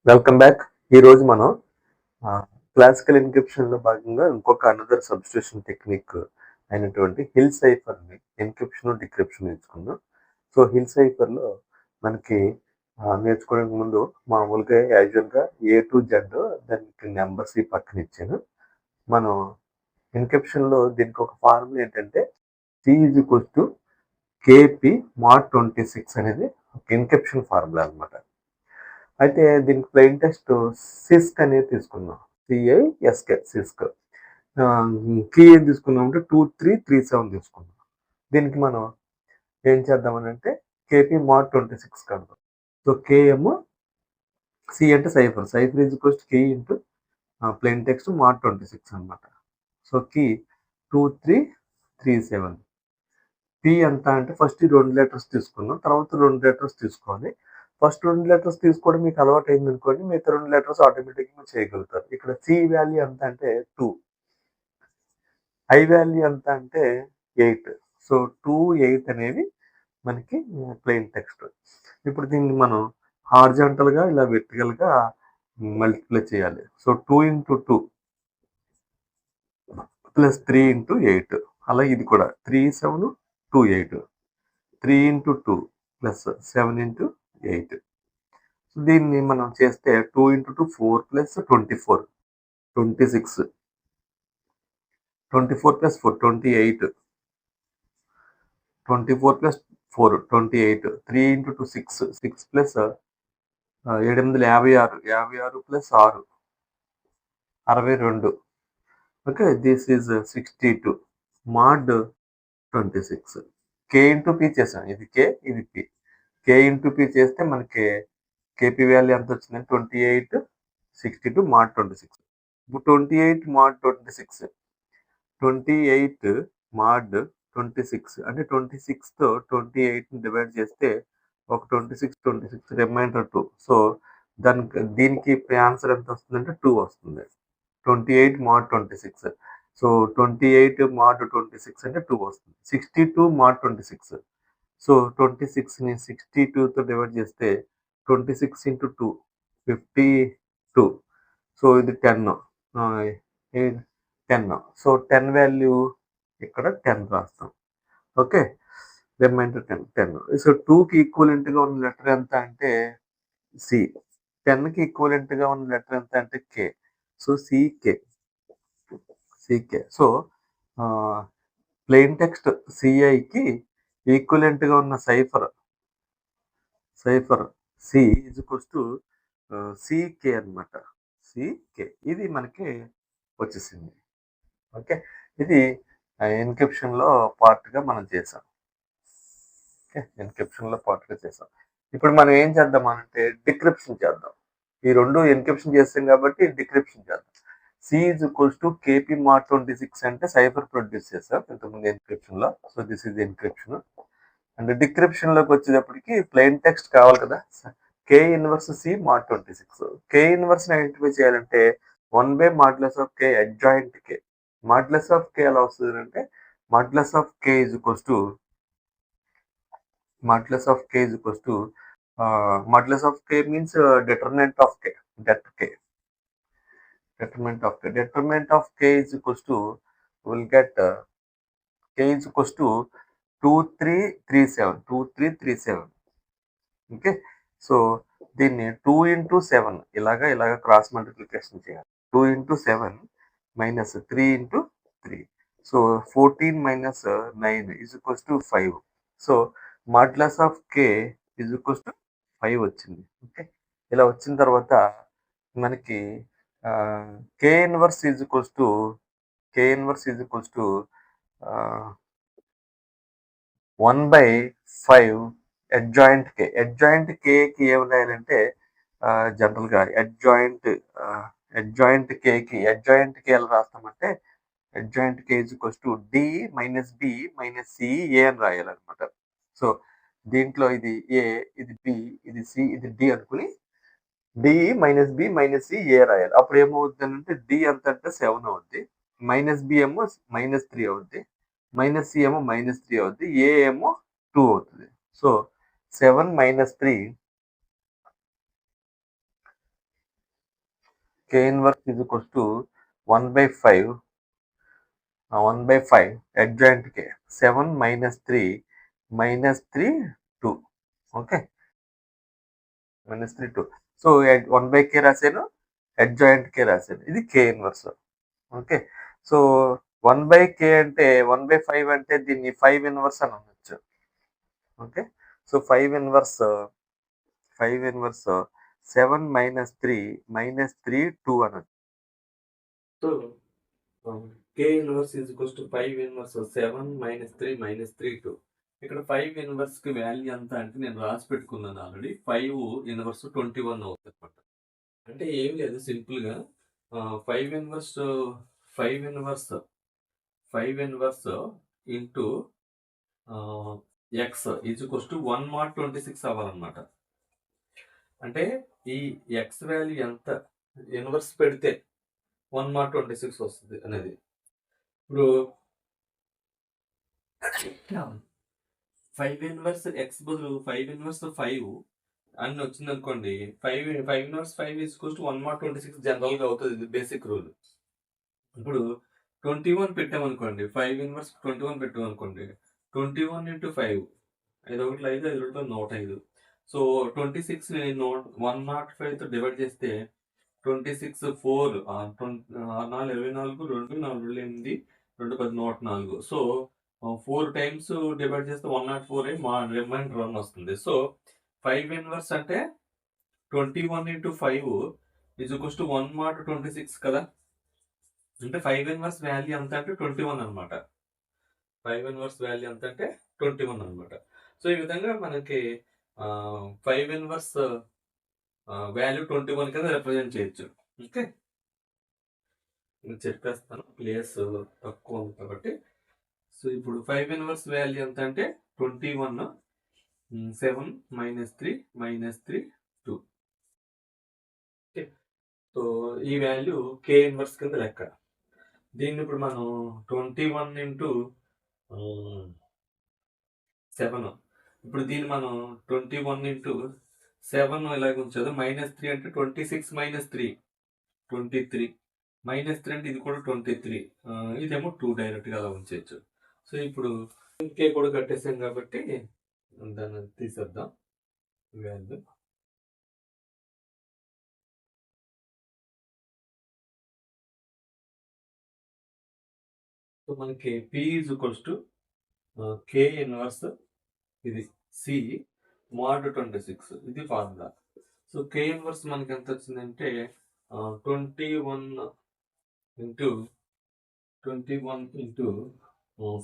Welcome back. ఈరోజు మనం classical ఎన్క్రిప్షన్లో భాగంగా ఇంకొక అనదర్ సబ్స్టిట్యూషన్ టెక్నిక్ అయినటువంటి హిల్ సైఫర్ని ఎన్క్రిప్షన్ డిక్రిప్షన్ నేర్చుకుందాం. సో హిల్ సైఫర్లో మనకి నేర్చుకోవడానికి ముందు మామూలుగా యాజువల్గా ఏ టు జెడ్ దానికి నెంబర్స్ ఈ పక్కన ఇచ్చాను. మనం ఎన్క్రిప్షన్లో దీనికి ఒక ఫార్ములా ఏంటంటే C is equals to KP mod 26 అనేది ఒక ఎన్క్రిప్షన్ ఫార్ములా అనమాట. అయితే దీనికి ప్లెయిన్ టెక్స్ట్ సిస్క్ అనేది తీసుకున్నాం. సిఐఎస్కే సిస్క్. కీ ఏం తీసుకున్నాం అంటే 2337 తీసుకున్నాం. దీనికి మనం ఏం చేద్దామని అంటే కేపీ మాడ్ 26 కడదాం. సో కేఎం సి అంటే cipher is equals to K into plain text mod 26 అనమాట. So key 2337. పి ఎంత అంటే ఫస్ట్ ఈ 2 లెటర్స్ తీసుకున్నాం, తర్వాత 2 లెటర్స్ తీసుకోవాలి. ఫస్ట్ 2 లెటర్స్ తీసుకోవడం మీకు అలవాటు అయిందనుకోండి, మిగతా 2 లెటర్స్ ఆటోమేటిక్గా చేయగలుగుతారు. ఇక్కడ సి వాల్యూ ఎంత అంటే 2, ఐ వాల్యూ ఎంత అంటే 8. సో 2, 8 అనేవి మనకి ప్లెయిన్ టెక్స్ట్. ఇప్పుడు దీన్ని మనం హార్జాంటల్గా ఇలా వెర్టికల్గా మల్టిప్లై చేయాలి. So 2 into 2 plus 3 into 8. అలా ఇది కూడా 3, 7, 2, 8. 3 ఇంటూ 2 ప్లస్ 7 ఇంటూ 8. దీన్ని మనం చేస్తే 2 into 2 4 plus 24 26. 24 plus 4 28. 24 plus 4 28. 3 into 2 6. 6 plus 7 56. 56 plus 6 62. Okay, this is 62 mod 26. K into P చేసాం. ఇది కే, ఇది పి. కే ఇంటూ పి చేస్తే మనకి కేపీ వాల్యూ ఎంత వచ్చిందంటే 28 62 మాడ్ 26. ఇప్పుడు 28 మాడ్ 26 28 మాడ్ 26 అంటే 26తో 28ని డివైడ్ చేస్తే ఒక 26 రిమైండర్ 2. సో దీనికి ఆన్సర్ ఎంత వస్తుందంటే 2 వస్తుంది. 28 మాడ్ 26. సో 28 మాడ్ 26 అంటే 2 వస్తుంది. 62 మాడ్ 26. సో 26ని 62తో డివైడ్ చేస్తే 26 ఇంటూ 2 52. సో ఇది 10. 10. సో 10 వాల్యూ ఇక్కడ 10 రాస్తాం. Okay, reminder 10. సో 2కి ఈక్వలెంట్గా ఉన్న లెటర్ ఎంత అంటే సి. 10కి ఈక్వలెంట్గా ఉన్న లెటర్ ఎంత అంటే K. So CK. So plain text సిఐకి ఈక్వలెంట్గా ఉన్న cipher C is equals to CK అనమాట. సికే ఇది మనకి వచ్చేసింది. ఓకే, ఇది ఎన్క్రిప్షన్లో పార్ట్గా మనం చేసాం. ఓకే, ఎన్క్రిప్షన్లో పార్ట్గా చేసాం. ఇప్పుడు మనం ఏం చేద్దాం అంటే డిక్రిప్షన్ చేద్దాం. ఈ రెండు ఎన్క్రిప్షన్ చేస్తాం కాబట్టి డిక్రిప్షన్ చేద్దాం. C is equals to KP mod 26 అంటే సైఫర్ ప్రొడ్యూస్ చేసాం ఇంతకుముందు ఎన్క్రిప్షన్లో. So this is encryption. And డిక్రిప్షన్లోకి వచ్చేటప్పటికి ప్లెయిన్ టెక్స్ట్ కావాలి కదా. K inverse C mod 26. K ఇన్వర్స్ని ఐడెంటిఫై చేయాలంటే 1 by modulus of K adjoint K. Modulus of K ఎలా వస్తుంది అంటే modulus of K is equals to modulus of K is equals to modulus of K means determinant of k. Determinant of k is equals to, we'll get k is equals to 2337. Okay, so దీన్ని 2 into 7 ఇలాగా cross multiplication చేయాలి. 2 into 7 minus 3 into 3. So 14 minus 9 is equals to 5. So modulus of K is equals to 5 వచ్చింది. Okay, ఇలా వచ్చిన తర్వాత మనకి K inverse is equals to 1/5 adjoint K. Adjoint కేకి ఏం రాయాలంటే జనరల్గా అడ్జాయింట్ కేకి అడ్జాయింట్ కే ఎలా రాస్తామంటే adjoint K is equals to D minus B minus C ఏ అని రాయాలన్నమాట. సో దీంట్లో ఇది ఏ, ఇది బి, ఇది సి, ఇది డి అనుకుని D minus B minus C A రాయాలి. అప్పుడు ఏమవుతుంది అంటే డి ఎంత అంటే 7 అవుద్ది, మైనస్ బి ఏమో -3 అవుద్ది, మైనస్ సి ఏమో -3 అవుద్ది, ఏ ఏమో 2 అవుతుంది. So 7 - 3 K inverse is equals to 1/5 adjoint K. 7 minus 3 minus 3 2. Okay, minus 3 2. So 1/K రాసాను, adjoint K రాసాను. ఇది K inverse. Okay, so 1/K అంటే 1/5 అంటే దీన్ని 5 ఇన్వర్స్ అని అనొచ్చు. Okay, so 5 inverse 7 minus 3 minus 3 2 అనొచ్చు. So K inverse is equals to 5 inverse 7 minus 3 minus 3 2. ఇక్కడ 5 ఇన్వర్స్ కి వాల్యూ ఎంత అంటే నేను రాసి పెట్టుకున్నాను ఆల్రెడీ. 5 ఇన్వర్స్ 21 అవుతుంది అనమాట. అంటే ఏం లేదు, సింపుల్ గా 5 inverse 5 inverse 5 inverse into X is equals to 1 mod 26 అవ్వాలన్నమాట. అంటే ఈ ఎక్స్ వాల్యూ ఎంత ఇన్వర్స్ పెడితే 1 mod 26 వస్తుంది అనేది. ఇప్పుడు 5 ఇన్వర్స్ ఎక్స్ బదులు 5 ఇన్వర్స్ 5 అని వచ్చింది అనుకోండి. 5 inverse 5 is equals to 1 mod 26 general గా అవుతుంది. ఇది బేసిక్ రూల్. ఇప్పుడు 21 పెట్టామనుకోండి, 5 ఇన్వర్స్ 21 పెట్టామనుకోండి, 21 into 5 5 1 5 5 2 105. సో 26 ని 105తో డివైడ్ చేస్తే 26 4 4 24 2 4 8 2 10 104. సో 4 టైమ్స్ డివైడ్ చేస్తే 104 అయి మా రిమైండర్ 1 వస్తుంది. సో 5 ఇన్వర్స్ అంటే 21 into 5 is equals to 1 mod 26 కదా. అంటే 5 ఇన్వర్స్ వాల్యూ ఎంత అంటే 21 అనమాట. 5 ఇన్వర్స్ వాల్యూ ఎంత అంటే 21 అనమాట. సో ఈ విధంగా మనకి 5 ఇన్వర్స్ వాల్యూ 21 కింద రిప్రజెంట్ చేయొచ్చు. ఓకే, నేను చెప్పేస్తాను, ప్లేస్ తక్కువ ఉంది కాబట్టి. సో ఇప్పుడు 5 ఇన్వర్స్ వాల్యూ ఎంత అంటే 21 7 minus 3 minus 3 2. ఓకే, సో ఈ వాల్యూ K ఇన్వర్స్ కింద లెక్క. దీన్ని ఇప్పుడు మనం 21 into 7, ఇప్పుడు దీన్ని మనం 21 into 7 ఇలాగ ఉంచదు. -3 అంటే 26 minus 3 23 minus 3 అంటే ఇది కూడా 23, ఇదేమో 2 డైరెక్ట్ గా అలా ఉంచవచ్చు. సో ఇప్పుడు K కూడా కట్టేసాం కాబట్టి దాన్ని తీసేద్దాం వాల్యూ. సో మనకి P is equals to K inverse ఇది C mod 26, ఇది ఫార్ములా. సో K ఇన్వర్స్ మనకి ఎంత వచ్చిందంటే 21 into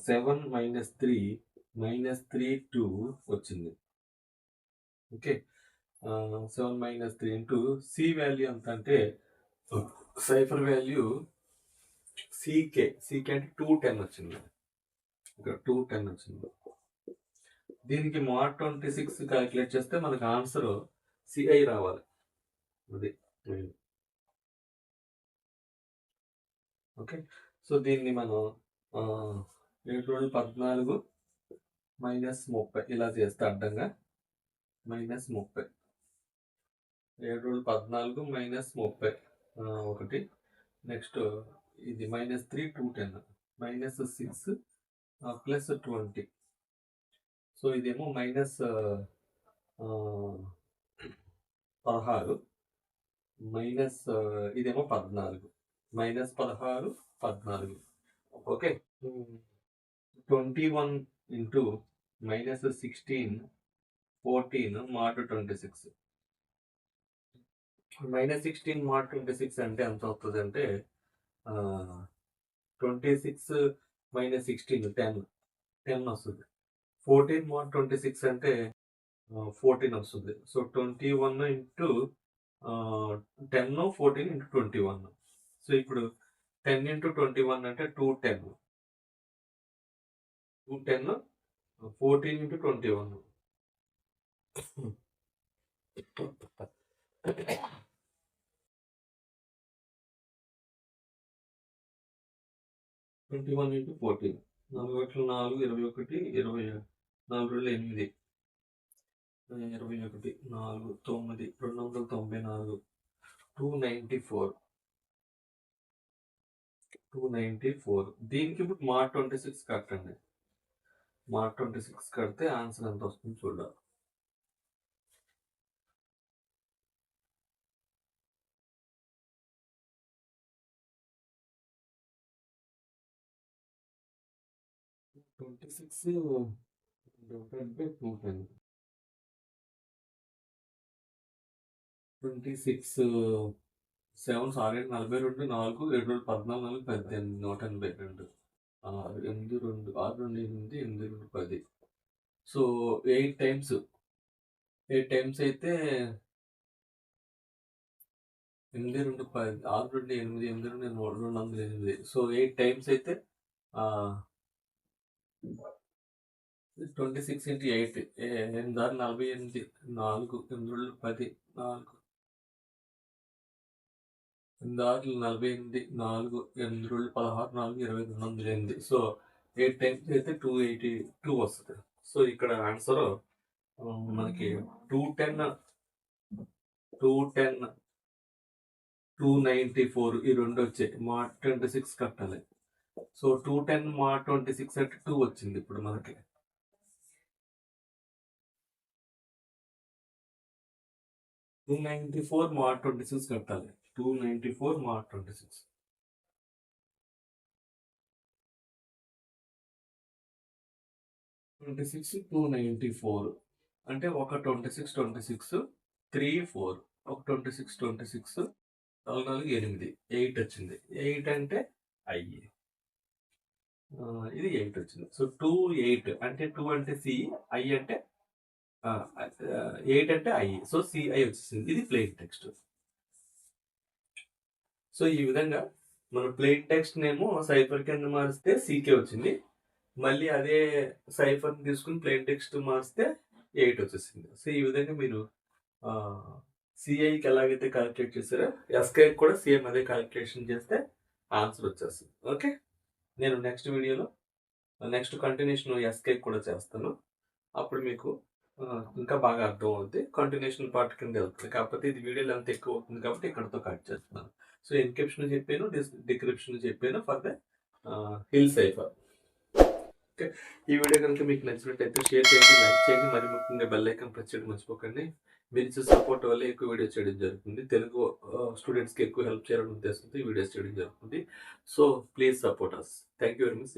7 minus 3 minus 3 2 వచ్చింది. Okay, 7 minus 3 into C value ఎంత అంటే సైఫర్ వాల్యూ CK అంటే 210 వచ్చింది. ఇక్కడ 210 వచ్చింది. దీనికి mod 26 క్యాలిక్యులేట్ చేస్తే మనకు ఆన్సర్ CI రావాలి. అది ఓకే, సో దీన్ని మనం 7 14 minus 30 ఇలా చేస్తే అడ్డంగా -30. 7 14 minus 30 ఒకటి. నెక్స్ట్ ఇది -3 210 -6 ప్లస్ 20. సో ఇదేమో -16 మైనస్ ఇదేమో 14 -16 14. Okay, 21 into -16 14 mod 26. -16 mod 26 అంటే ఎంత అవుతుంది అంటే 26 minus 16 10 వస్తుంది. 14 mod 26 అంటే 14 వస్తుంది. So 21 into 10 14 into 21. సో ఇప్పుడు 10 into 21 అంటే 210 14 into 21. 21 into 14 4 4 21 20 4 8 21 4 9 294 294 294. దీనికి ఇప్పుడు మార్క్ 26 కట్టండి. మార్క్ 26 కడితే ఆన్సర్ ఎంత వస్తుంది చూడాలి. Twenty six 7 sorry 42 4 7 14 18 182 6 8 2 6 2 8 8 2 10. So 8 times అయితే 8 2 10 6 2 8 8 2 208. సో 8 టైమ్స్ అయితే 26 ఇంటూ 8 8 48 4 8 10 4 8 48 4 8 16 4 22 208. సో 8 టైమ్స్ అయితే 282 వస్తుంది. సో ఇక్కడ ఆన్సర్ మనకి 210 294 ఈ రెండు వచ్చాయి. మార్క్ 26 కట్టాలి. సో 210 మార్క్ 26 అంటే 2 వచ్చింది ఇప్పుడు మనకి. టూ 294 మార్క్ 26 కట్టాలి. 294 మార్క్ 26. 26 294 అంటే ఒక 26 3 4 ఒక 26 4 4 8 8 వచ్చింది. 8 అంటే ఐ, ఇది 8 వచ్చింది. సో 2 8 అంటే 2 అంటే సి, ఐ అంటే 8 అంటే ఐ. సో సిఐ వచ్చేసింది. ఇది ప్లెయిన్ టెక్స్ట్. సో ఈ విధంగా మనం ప్లెయిన్ టెక్స్ట్ నేమో సైఫర్ కింద మారిస్తే సీకే వచ్చింది. మళ్ళీ అదే సైఫర్ తీసుకుని ప్లెయిన్ టెక్స్ట్ మారిస్తే 8 వచ్చేసింది. సో ఈ విధంగా మీరు సిఐకి ఎలాగైతే క్యాలిక్యులేట్ చేస్తారో ఎస్కేకి కూడా సేమ్ అదే క్యాలిక్యులేషన్ చేస్తే ఆన్సర్ వచ్చేస్తుంది. ఓకే, నేను నెక్స్ట్ వీడియోలో నెక్స్ట్ కంటిన్యూషన్ ఎస్కేకి కూడా చేస్తాను. అప్పుడు మీకు ఇంకా బాగా అర్థం అవుతుంది. కంటిన్యూషన్ పార్ట్ కింద వెళ్తుంది. కాకపోతే ఇది వీడియో లెంత్ ఎక్కువ అవుతుంది కాబట్టి ఇక్కడతో కట్ చేస్తున్నాను. సో ఎన్క్రిప్షన్ చెప్పాను, డిక్రిప్షన్ చెప్పాను for the hill cipher. Okay, ఈ వీడియో కనుక మీకు నచ్చినట్టయితే షేర్ చేయండి, లైక్ చేయండి, మరి ముఖ్యంగా బెల్ ఐకాన్ ప్రెస్ చేయడం మర్చిపోకండి. మీరు ఇచ్చే సపోర్ట్ వల్ల ఎక్కువ వీడియోస్ చేయడం జరుగుతుంది. తెలుగు స్టూడెంట్స్కి ఎక్కువ హెల్ప్ చేయాలని ఉద్దేశంతో ఈ వీడియోస్ చేయడం జరుగుతుంది. So please support us. Thank you very much.